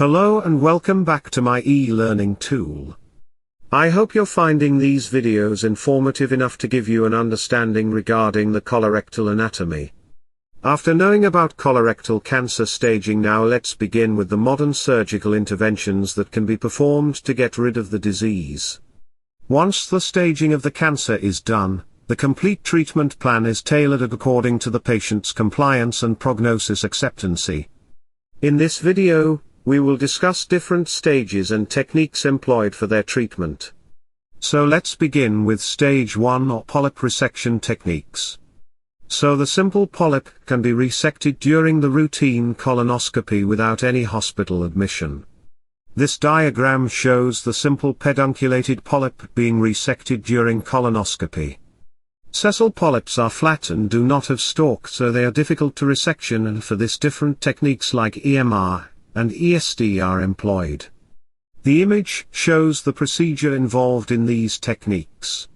Hello and welcome back to my e-learning tool. I hope you're finding these videos informative enough to give you an understanding regarding the colorectal anatomy. After knowing about colorectal cancer staging, now let's begin with the modern surgical interventions that can be performed to get rid of the disease. Once the staging of the cancer is done, the complete treatment plan is tailored according to the patient's compliance and prognosis acceptancy. In this video, we will discuss different stages and techniques employed for their treatment. So let's begin with stage 1 or polyp resection techniques. So the simple polyp can be resected during the routine colonoscopy without any hospital admission. This diagram shows the simple pedunculated polyp being resected during colonoscopy. Sessile polyps are flat and do not have stalk, so they are difficult to resection, and for this different techniques like EMR and ESD are employed. The image shows the procedure involved in these techniques.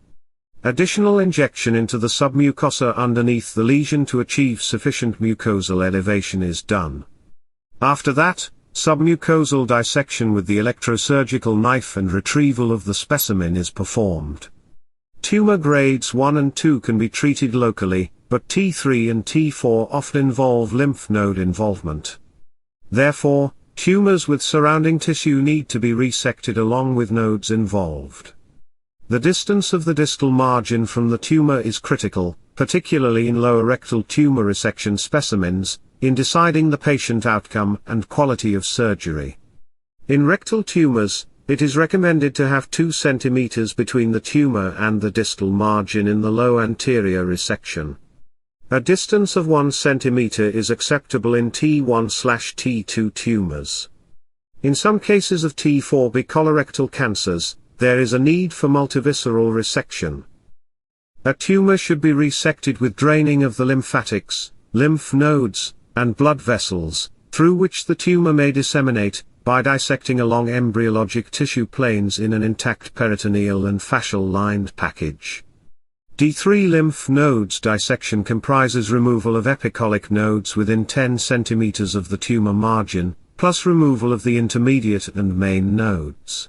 Additional injection into the submucosa underneath the lesion to achieve sufficient mucosal elevation is done. After that, submucosal dissection with the electrosurgical knife and retrieval of the specimen is performed. Tumor grades 1 and 2 can be treated locally, but T3 and T4 often involve lymph node involvement. Therefore, tumors with surrounding tissue need to be resected along with nodes involved. The distance of the distal margin from the tumor is critical, particularly in lower rectal tumor resection specimens, in deciding the patient outcome and quality of surgery. In rectal tumors, it is recommended to have 2 cm between the tumor and the distal margin in the low anterior resection. A distance of 1 cm is acceptable in T1/T2 tumors. In some cases of T4B colorectal cancers, there is a need for multivisceral resection. A tumor should be resected with draining of the lymphatics, lymph nodes, and blood vessels, through which the tumor may disseminate, by dissecting along embryologic tissue planes in an intact peritoneal and fascial-lined package. D3 lymph nodes dissection comprises removal of epicolic nodes within 10 cm of the tumor margin, plus removal of the intermediate and main nodes.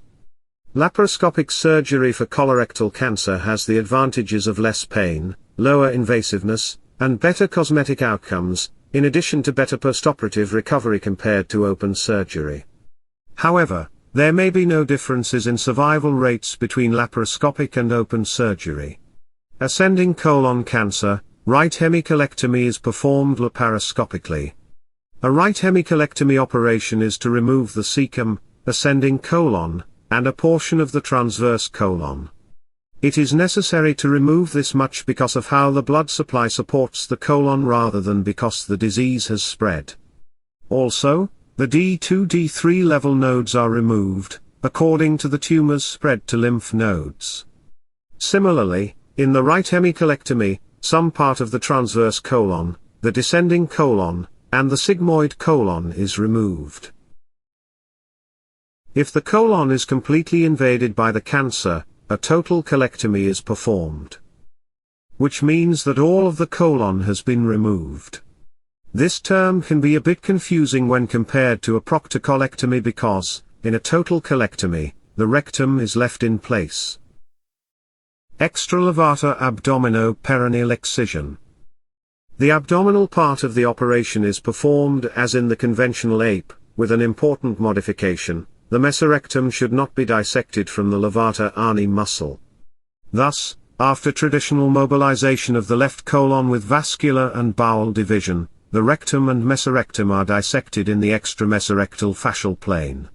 Laparoscopic surgery for colorectal cancer has the advantages of less pain, lower invasiveness, and better cosmetic outcomes, in addition to better postoperative recovery compared to open surgery. However, there may be no differences in survival rates between laparoscopic and open surgery. Ascending colon cancer, right hemicolectomy is performed laparoscopically. A right hemicolectomy operation is to remove the caecum, ascending colon, and a portion of the transverse colon. It is necessary to remove this much because of how the blood supply supports the colon rather than because the disease has spread. Also, the D2-D3 level nodes are removed, according to the tumor's spread to lymph nodes. Similarly, in the right hemicolectomy, some part of the transverse colon, the descending colon, and the sigmoid colon is removed. If the colon is completely invaded by the cancer, a total colectomy is performed, which means that all of the colon has been removed. This term can be a bit confusing when compared to a proctocolectomy because, in a total colectomy, the rectum is left in place. ExtraLevator AbdominoPerineal excision. The abdominal part of the operation is performed as in the conventional APE, with an important modification: the mesorectum should not be dissected from the levator ani muscle. Thus, after traditional mobilization of the left colon with vascular and bowel division, the rectum and mesorectum are dissected in the extramesorectal fascial plane.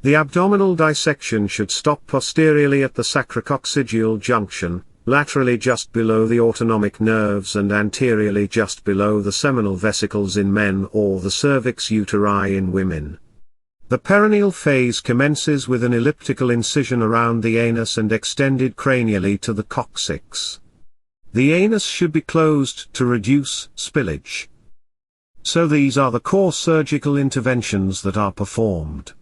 The abdominal dissection should stop posteriorly at the sacrococcygeal junction, laterally just below the autonomic nerves and anteriorly just below the seminal vesicles in men or the cervix uteri in women. The perineal phase commences with an elliptical incision around the anus and extended cranially to the coccyx. The anus should be closed to reduce spillage. So these are the core surgical interventions that are performed.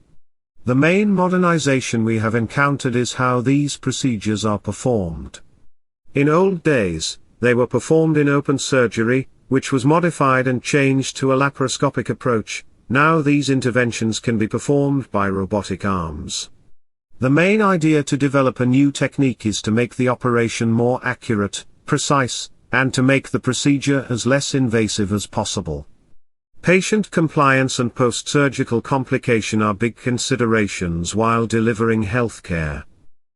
The main modernization we have encountered is how these procedures are performed. In old days, they were performed in open surgery, which was modified and changed to a laparoscopic approach, Now these interventions can be performed by robotic arms. The main idea to develop a new technique is to make the operation more accurate, precise, and to make the procedure as less invasive as possible. Patient compliance and post-surgical complication are big considerations while delivering healthcare.